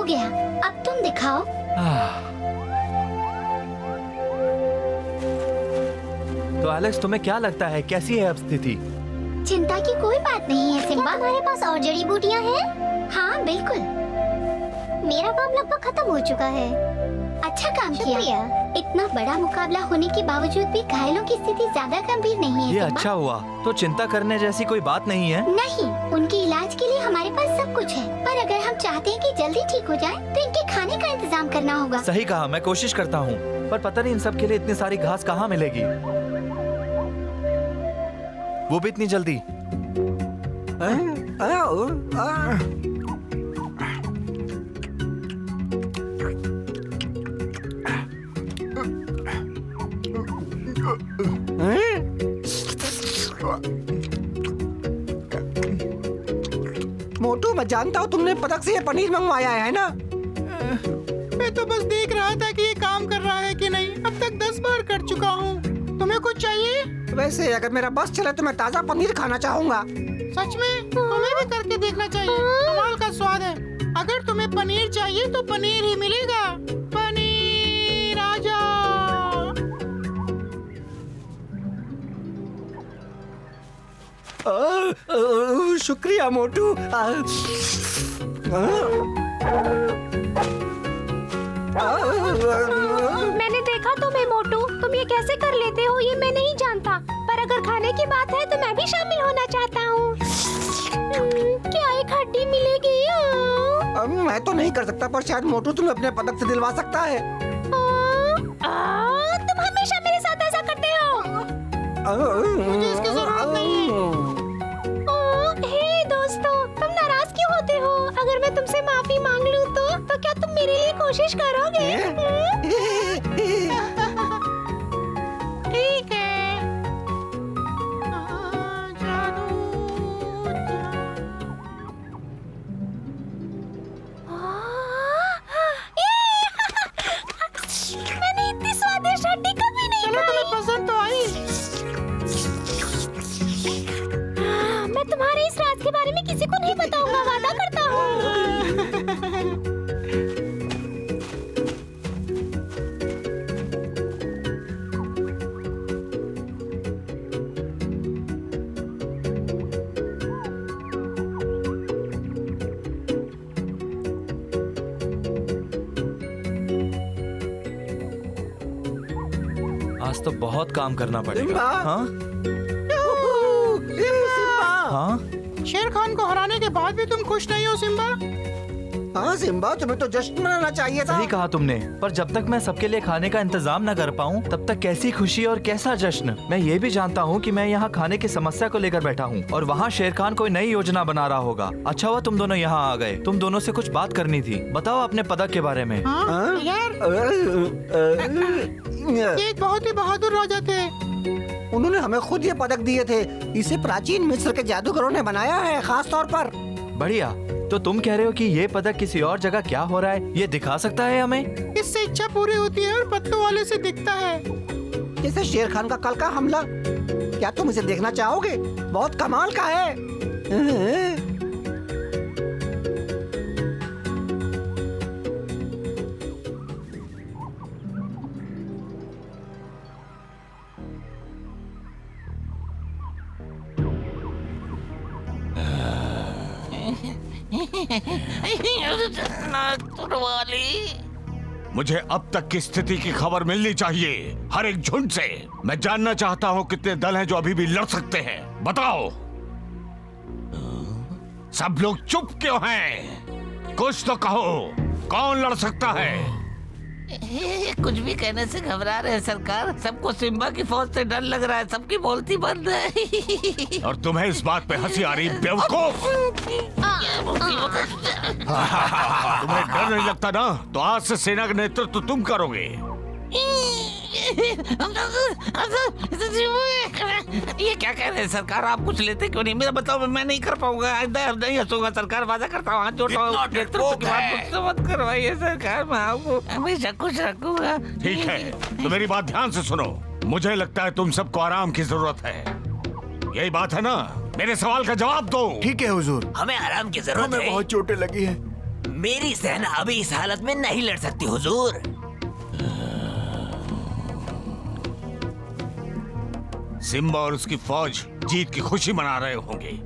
हो गया, अब तुम दिखाओ। तो एलेक्स, तुम्हें क्या लगता है कैसी है अब स्थिति? चिंता की कोई बात नहीं है सिम्बा। हमारे पास और जड़ी बूटियाँ हैं। हाँ बिल्कुल, मेरा काम लगभग खत्म हो चुका है। अच्छा काम किया। इतना बड़ा मुकाबला होने के बावजूद भी घायलों की स्थिति ज्यादा गंभीर नहीं है। ये अच्छा हुआ, तो चिंता करने जैसी कोई बात नहीं है। नहीं, उनके इलाज के लिए हमारे पास सब कुछ है, पर अगर हम चाहते हैं कि जल्दी ठीक हो जाए, तो इनके खाने का इंतजाम करना होगा। सही कहा, मैं कोशिश करता हूँ, पर पता नहीं इन सब के लिए इतनी सारी घास कहाँ मिलेगी, वो भी इतनी जल्दी। मोटू, मैं जानता हूँ तुमने पदक से ये पनीर मंगवाया है ना? मैं तो बस देख रहा था कि ये काम कर रहा है कि नहीं। अब तक 10 बार कर चुका हूँ। तुम्हें कुछ चाहिए? वैसे अगर मेरा बस चले तो मैं ताजा पनीर खाना चाहूँगा। सच में? तुम्हें भी करके देखना चाहिए, कमाल का स्वाद है। अगर तुम्हें पनीर चाहिए तो पनीर ही मिलेगा। पनीर आजा। शुक्रिया मोटू। मैंने देखा तुम्हें मोटू, तुम ये कैसे कर लेते हो ये मैं नहीं जानता, पर अगर खाने की बात है तो मैं भी शामिल होना चाहता हूँ। क्या एक हड्डी मिलेगी? मैं तो नहीं कर सकता, पर शायद मोटू तुम्हें अपने पदक से दिलवा सकता है। तुम हमेशा मेरे साथ ऐसा करते हो। मुझे इसकी जरूरत नहीं है। हे दोस्तों, तुम नाराज क्यों होते हो? अगर मैं तुमसे माफी मांग लूं तो क्या तुम मेरे लिए कोशिश करोगे? ठीक है। जादू। मैंने इतनी स्वादिष्ट हड्डी कभी नहीं चलो, तुम्हें पसंद तो आई। मैं तुम्हारे इस राज के बारे में किसी को नहीं बताऊंगा, वादा करता हूँ। आज तो बहुत काम करना पड़ेगा। सिम्बा! हाँ हाँ, शेर खान को हराने के बाद भी तुम खुश नहीं हो सिम्बा? हाँ सिम्बा, तुम्हें तो जश्न मनाना चाहिए था। सही कहा तुमने, पर जब तक मैं सबके लिए खाने का इंतजाम न कर पाऊँ तब तक कैसी खुशी और कैसा जश्न। मैं ये भी जानता हूँ कि मैं यहाँ खाने की समस्या को लेकर बैठा हूँ और वहाँ शेर खान कोई नई योजना बना रहा होगा। अच्छा हुआ तुम दोनों यहाँ आ गए, तुम दोनों से कुछ बात करनी थी। बताओ अपने पदक के बारे में। हाँ यार, ये एक बहुत ही बहादुर राजा थे। उन्होंने हमें खुद ये पदक दिए थे। इसे प्राचीन मिस्र के जादूगरों ने बनाया है खास तौर पर। बढ़िया, तो तुम कह रहे हो कि ये पदक किसी और जगह क्या हो रहा है, ये दिखा सकता है हमें? इससे इच्छा पूरी होती है और पत्तों वाले से दिखता है। जैसे शेर खान का कल का हमला। क्या तुम इसे देखना चाहोगे? बहुत कमाल का है। मुझे अब तक की स्थिति की खबर मिलनी चाहिए, हर एक झुंड से। मैं जानना चाहता हूँ कितने दल हैं जो अभी भी लड़ सकते हैं। बताओ। सब लोग चुप क्यों हैं? कुछ तो कहो, कौन लड़ सकता है? कुछ भी कहने से घबरा रहे हैं सरकार। सबको सिम्बा की फौज से डर लग रहा है, सबकी बोलती बंद है। और तुम्हें इस बात पे हंसी आ रही, बेवकूफ? तुम्हें डर नहीं लगता ना? तो आज से सेना का नेतृत्व तुम करोगे। ये क्या कह रहे हैं सरकार? आप कुछ लेते क्यों नहीं? मेरा बताओ, मैं नहीं कर पाऊंगा। नहीं हंसूंगा सरकार, वादा करता हूँ, हाथ जोड़ता हूँ। नेतृत्व की बात मुझसे मत करवाइए सरकार, मैं आपको हमेशा खुश रखूंगा। ठीक है, तो मेरी बात ध्यान से सुनो। मुझे लगता है तुम सबको आराम की जरूरत है, यही बात है ना? मेरे सवाल का जवाब दो। ठीक है हुजूर, हमें आराम की जरूरत हमें है। बहुत चोटें लगी हैं। मेरी सेना अभी इस हालत में नहीं लड़ सकती हुजूर। सिम्बा और उसकी फौज जीत की खुशी मना रहे होंगे।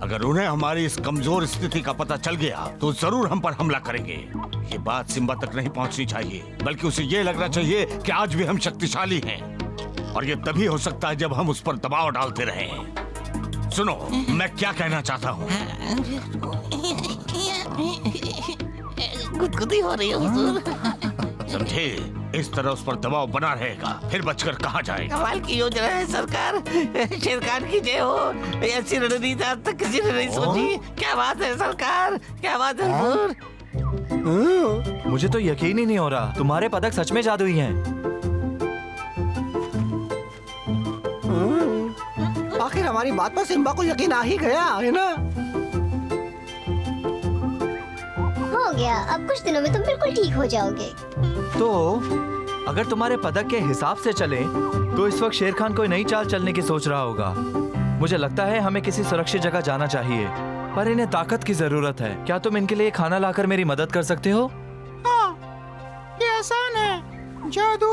अगर उन्हें हमारी इस कमजोर स्थिति का पता चल गया तो जरूर हम पर हमला करेंगे। ये बात सिम्बा तक नहीं पहुंचनी चाहिए, बल्कि उसे ये लगना चाहिए कि आज भी हम शक्तिशाली हैं। और ये तभी हो सकता है जब हम उस पर दबाव डालते रहें। सुनो, मैं क्या कहना चाहता हूँ। गुदगुदी हो रही है हुजूर। समझे, इस तरह उस पर दबाव बना रहेगा, फिर बचकर कहाँ जाएगा। कमाल की योजना है सरकार। शेर खान की जय हो। ऐसी रणनीति आज तक किसी ने नहीं सोची। क्या बात है सरकार, क्या बात है हुजूर। मुझे तो यकीन ही नहीं हो रहा, तुम्हारे पदक सच में जादुई हैं। आखिर हमारी बात पर सिम्बा को यकीन आ ही गया है ना। हो गया, अब कुछ दिनों में तुम बिल्कुल ठीक हो जाओगे। तो अगर तुम्हारे पदक के हिसाब से चले तो इस वक्त शेर खान कोई नई चाल चलने की सोच रहा होगा। मुझे लगता है हमें किसी सुरक्षित जगह जाना चाहिए, पर इन्हें ताकत की जरूरत है। क्या तुम इनके लिए खाना लाकर मेरी मदद कर सकते हो? हाँ, ये आसान है। जादू,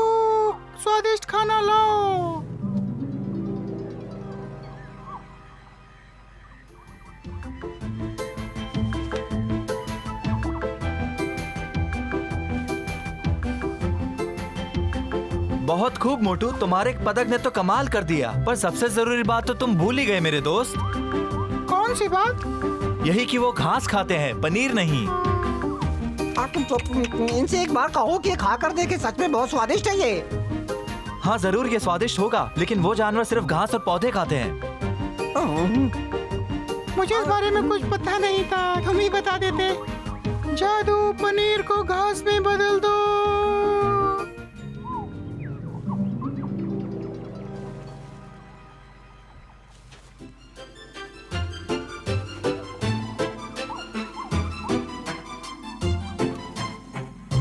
स्वादिष्ट खाना लाओ। बहुत खूब मोटू, तुम्हारे पदक ने तो कमाल कर दिया, पर सबसे जरूरी बात तो तुम भूल ही गए मेरे दोस्त। कौन सी बात? यही कि वो घास खाते हैं, पनीर नहीं। इनसे एक बार कहो कि ये खा कर देखे, सच में बहुत स्वादिष्ट है ये। हाँ जरूर ये स्वादिष्ट होगा, लेकिन वो जानवर सिर्फ घास और पौधे खाते हैं। मुझे इस बारे में कुछ पता नहीं था, तुम ही बता देते। जादू, पनीर को घास में बदल दो।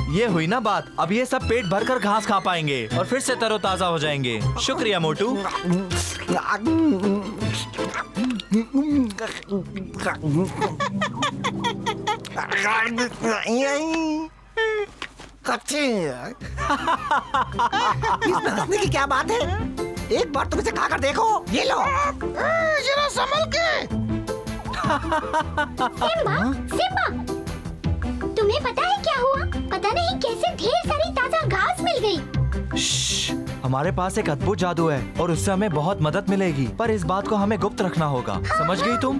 ये हुई ना बात, अब ये सब पेट भरकर घास खा पाएंगे और फिर से तरोताजा हो जाएंगे। शुक्रिया मोटू। इसमें हंसने की क्या बात है? एक बार तुम इसे खाकर देखो। ये लो। जरा संभल के। सिम्बा, सिम्बा, तुम्हें पता है क्या हुआ? पता नहीं कैसे ढेर सारी ताजा घास मिल गई। श्श्श, हमारे पास एक अद्भुत जादू है और उससे हमें बहुत मदद मिलेगी, पर इस बात को हमें गुप्त रखना होगा। समझ गई तुम?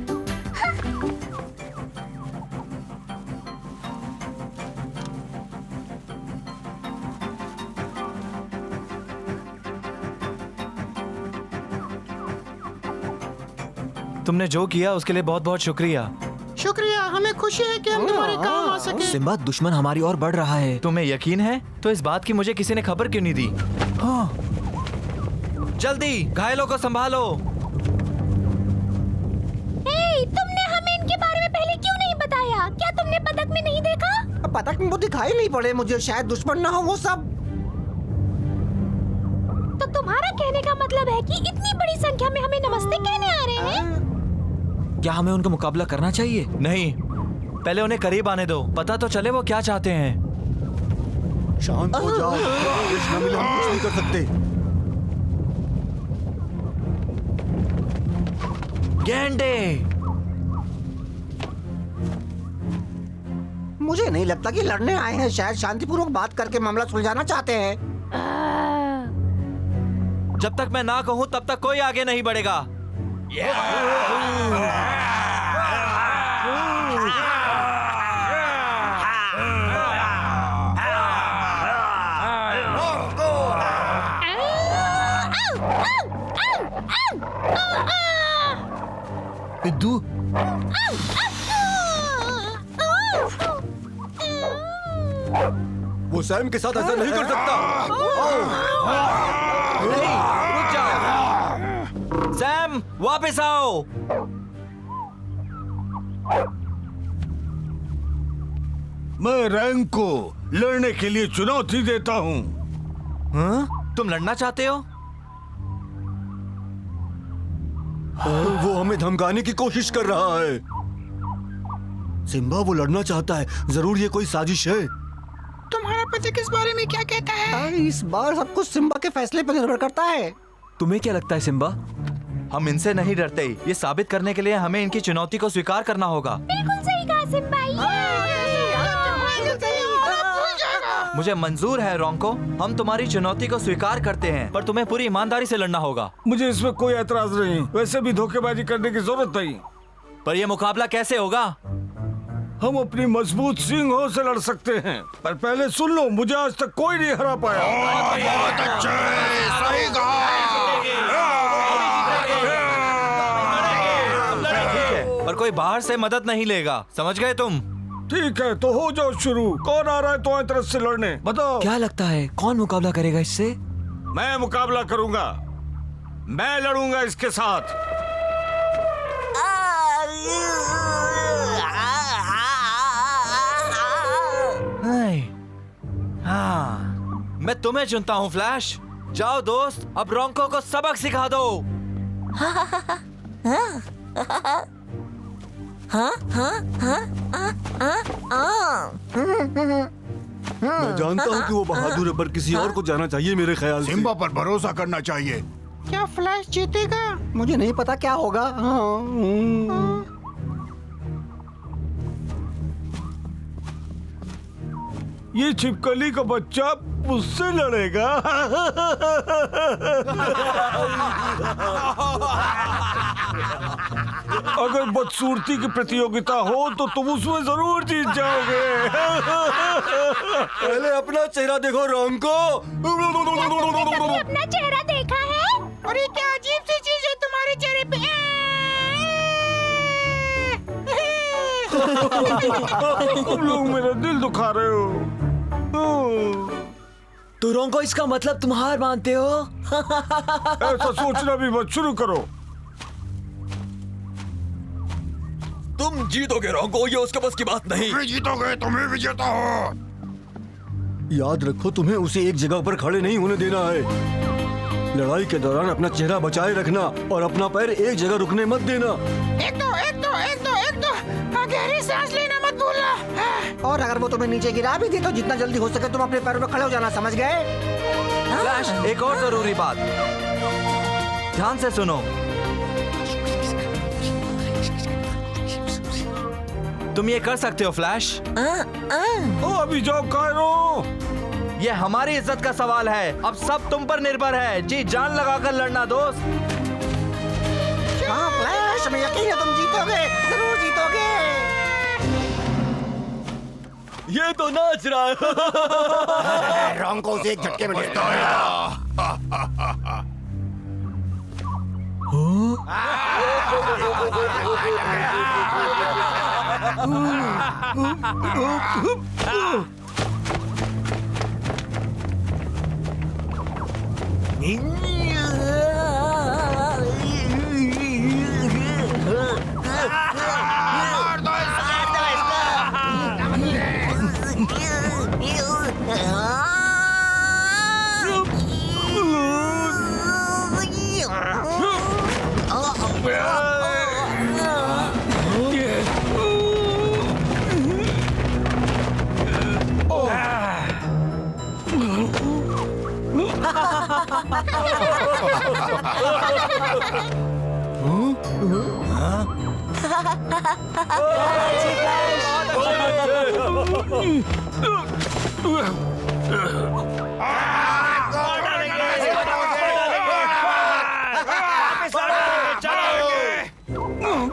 तुमने जो किया उसके लिए बहुत बहुत शुक्रिया। शुक्रिया, हमें खुशी है कि हम तुम्हारे काम आ सके। सिम्बा, दुश्मन हमारी ओर बढ़ रहा है। तुम्हें यकीन है? तो इस बात की मुझे किसी ने खबर क्यों नहीं दी? हाँ। जल्दी घायलों को संभालो। तुमने हमें इनके बारे में पहले क्यों नहीं बताया? क्या तुमने पदक में नहीं देखा? पदक में वो दिखाई नहीं पड़े मुझे, शायद दुश्मन ना हो वो सब। तो तुम्हारा कहने का मतलब है कि इतनी बड़ी संख्या में हमें नमस्ते कहने आ रहे हैं? क्या हमें उनका मुकाबला करना चाहिए? नहीं, पहले उन्हें करीब आने दो, पता तो चले वो क्या चाहते हैं। शांत हो जाओ, आदेश न मिले हम कुछ नहीं कर सकते। गेंडे, मुझे नहीं लगता कि लड़ने आए हैं, शायद शांतिपूर्वक बात करके मामला सुलझाना चाहते हैं। जब तक मैं ना कहूँ तब तक कोई आगे नहीं बढ़ेगा। बिद्दू, वो सैम के साथ ऐसा नहीं कर सकता। नहीं, रुक जाओ। सैम, वापस आओ। मैं रैंक को लड़ने के लिए चुनौती देता हूँ। हाँ? तुम लड़ना चाहते हो? वो हमें धमकाने की कोशिश कर रहा है। सिम्बा वो लड़ना चाहता है, जरूर ये कोई साजिश है। तुम्हारा पति किस बारे में क्या कहता है? इस बार सब कुछ सिम्बा के फैसले पर निर्भर करता है। तुम्हें क्या लगता है सिम्बा? हम इनसे नहीं डरते। ये साबित करने के लिए हमें इनकी चुनौती को स्वीकार करना होगा। बिल्कुल सही कहा सिम्बा। मुझे मंजूर है रोंको, हम तुम्हारी चुनौती को स्वीकार करते हैं, पर तुम्हें पूरी ईमानदारी से लड़ना होगा। मुझे इसमें कोई एतराज नहीं, वैसे भी धोखेबाजी करने की जरूरत नहीं। पर यह मुकाबला कैसे होगा? हम अपनी मजबूत सींगों से लड़ सकते हैं, पर पहले सुन लो, मुझे आज तक कोई नहीं हरा पाया। बहुत अच्छे, सही कहा। ठीक है, पर कोई बाहर से मदद नहीं लेगा, समझ गए तुम? ठीक है, तो हो जाओ शुरू। कौन आ रहा है तुम्हारी तरफ से लड़ने? बताओ। क्या लगता है कौन मुकाबला करेगा इससे? मैं मुकाबला करूंगा, मैं लड़ूंगा इसके साथ। हाँ, मैं तुम्हें चुनता हूँ फ्लैश। जाओ दोस्त, अब रोंको को सबक सिखा दो। मैं जानता हूँ कि वो बहादुर है, पर किसी और को जाना चाहिए मेरे ख्याल से। सिम्बा पर भरोसा करना चाहिए। क्या फ्लैश जीतेगा? मुझे नहीं पता क्या होगा। ये छिपकली का बच्चा मुझसे लड़ेगा। अगर बदसूरती की प्रतियोगिता हो तो तुम उसमें जरूर जीत जाओगे। पहले अपना चेहरा देखो रोंको। कभी अपना चेहरा देखा है? और ये क्या अजीब सी चीज है तुम्हारे चेहरे पे? तुम लोग मेरा दिल दुखा रहे हो। तो रोंको, इसका मतलब तुम हार मानते हो? ऐसा सोचना भी मत शुरू करो। तुम जीतोगे रोंको, ये उसके बस की बात नहीं। तुम जीतोगे, तुम्हें विजेता हो। याद रखो, तुम्हें उसे एक जगह पर खड़े नहीं होने देना है। लड़ाई के दौरान अपना चेहरा बचाए रखना और अपना पैर एक जगह रुकने मत देना। एक दो गहरी सांस लेना मत भूलना। और अगर वो तुम्हें नीचे गिरा भी दे तो जितना जल्दी हो सके तुम अपने पैरों पे खड़े हो जाना, समझ गए? फ्लैश, एक और जरूरी बात, ध्यान से सुनो। तुम ये कर सकते हो फ्लैश। ओ, अभी जाओ कायरो। ये हमारी इज्जत का सवाल है, अब सब तुम पर निर्भर है। जी जान लगाकर लड़ना दोस्त। हाँ फ्लैश, हमें यकीन है तुम जीतोगे, जरूर जीतोगे। ये तो नाच रहा है। रोंको से एक झटके में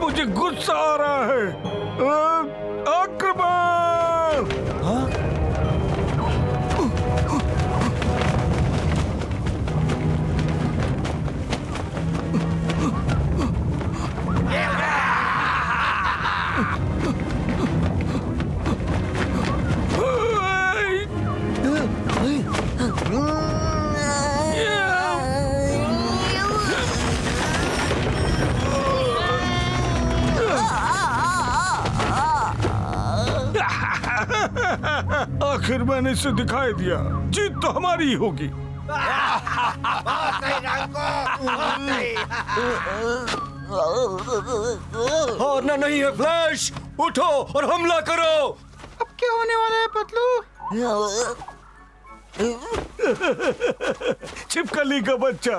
मुझे गुस्सा आ रहा है। आक्रमण! आखिर मैंने इसे दिखाई दिया, जीत तो हमारी ही होगी। हारना नहीं है फ्लैश, उठो और हमला करो। अब क्या होने वाला है पतलू? छिपकली का बच्चा।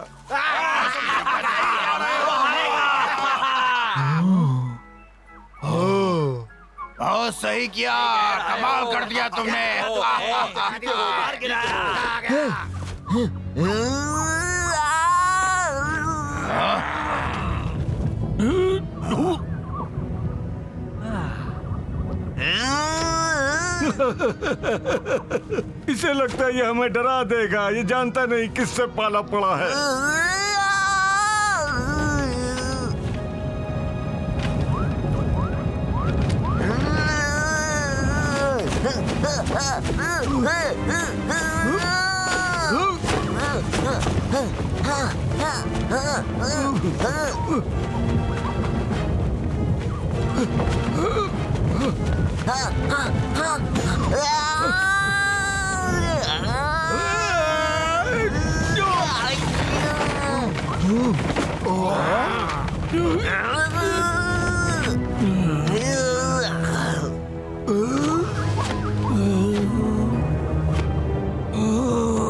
बहुत सही किया, कमाल कर दिया तुमने। इसे लगता है ये हमें डरा देगा। ये जानता नहीं किससे पाला पड़ा है।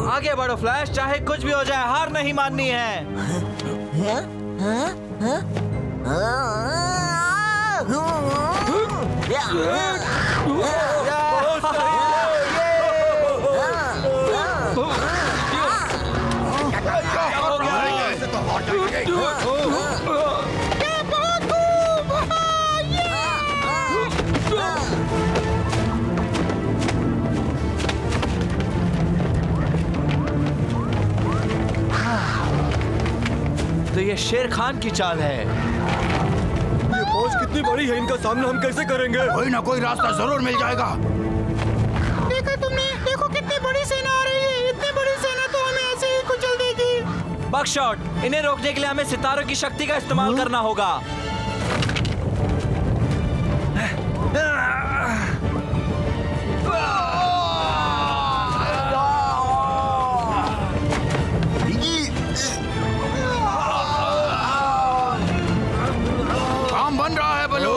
आगे बढ़ो फ्लैश, चाहे कुछ भी हो जाए हार नहीं माननी है। तो ये शेर खान की चाल है। ये फौज कितनी बड़ी है, इनका सामना हम कैसे करेंगे? कोई ना कोई रास्ता जरूर मिल जाएगा। देखा तुमने? देखो कितनी बड़ी सेना आ रही है। इतनी बड़ी सेना तो हमें ऐसे ही कुचल देगी। बकशॉट, इन्हें रोकने के लिए हमें सितारों की शक्ति का इस्तेमाल करना होगा। काम बन रहा है बलू।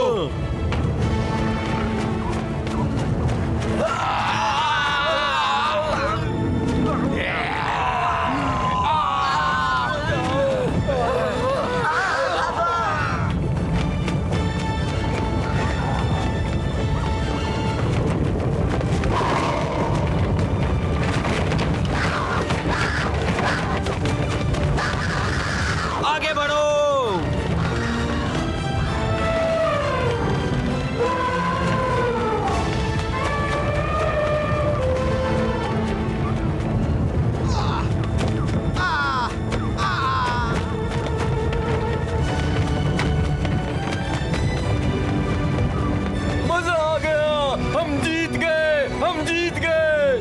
आगे बढ़ो। मजा आ गया, हम जीत गए, हम जीत गए।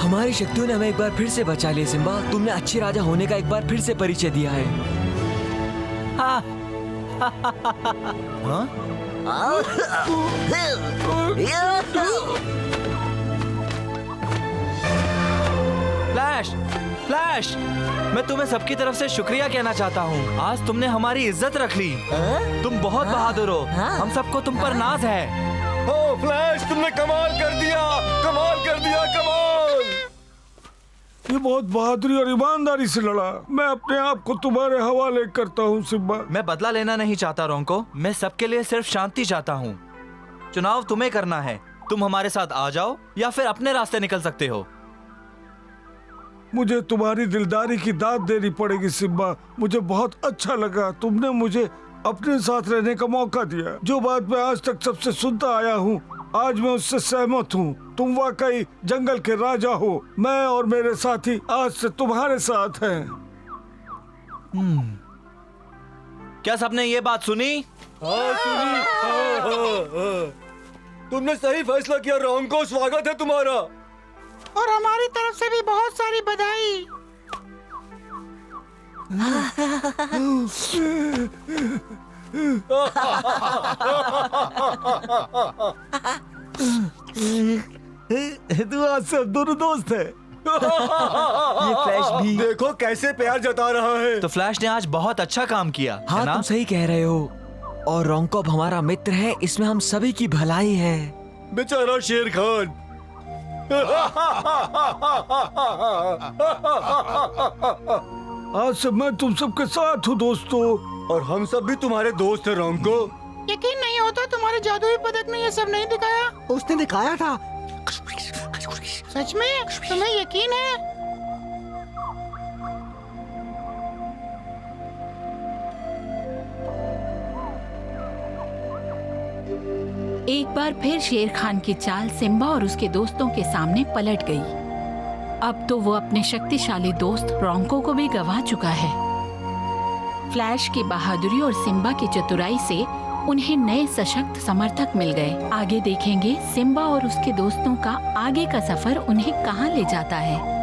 हमारी शक्तियों ने हमें एक बार फिर से बचा लिया सिम्बा। तुमने अच्छे राजा होने का एक बार फिर से परिचय दिया है। फ्लैश, फ्लैश, मैं तुम्हें सबकी तरफ से शुक्रिया कहना चाहता हूँ। आज तुमने हमारी इज्जत रख ली। तुम बहुत बहादुर हो। हम सबको तुम पर नाज है। ओ फ्लैश, तुमने कमाल कर दिया, कमाल कर दिया, कमाल। ये बहुत बहादुरी और ईमानदारी से लड़ा। मैं अपने आप को तुम्हारे हवाले करता हूँ सिम्बा। मैं बदला लेना नहीं चाहता रोंको, मैं सबके लिए सिर्फ शांति चाहता हूँ। चुनाव तुम्हें करना है। तुम हमारे साथ आ जाओ या फिर अपने रास्ते निकल सकते हो। मुझे तुम्हारी दिलदारी की दाद देनी पड़ेगी सिम्बा। मुझे बहुत अच्छा लगा, तुमने मुझे अपने साथ रहने का मौका दिया। जो बात मैं आज तक सबसे सुनता आया हूँ, आज मैं उससे सहमत हूँ। तुम वाकई जंगल के राजा हो। मैं और मेरे साथी आज से तुम्हारे साथ हैं। क्या सबने ये बात सुनी? हाँ सुनी। हाँ। तुमने सही फैसला किया रोंको, स्वागत है तुम्हारा। और हमारी तरफ से भी बहुत सारी बधाई। तू आज से दोनों दोस्त है। ये फ्लैश भी देखो कैसे प्यार जता रहा है। तो फ्लैश ने आज बहुत अच्छा काम किया, है हाँ ना? तुम सही कह रहे हो। और रोंको अब हमारा मित्र है, इसमें हम सभी की भलाई है। बेचारा शेर खान। आज से मैं तुम सबके साथ हूँ दोस्तों। और हम सब भी तुम्हारे दोस्त हैं रोंको। यकीन नहीं होता तुम्हारे जादुई पदक ने ये सब नहीं दिखाया। उसने दिखाया था। सच में तुम्हें यकीन है? एक बार फिर शेर खान की चाल सिम्बा और उसके दोस्तों के सामने पलट गई। अब तो वो अपने शक्तिशाली दोस्त रोंको को भी गवा चुका है। फ्लैश की बहादुरी और सिम्बा की चतुराई से उन्हें नए सशक्त समर्थक मिल गए। आगे देखेंगे सिम्बा और उसके दोस्तों का आगे का सफर उन्हें कहाँ ले जाता है।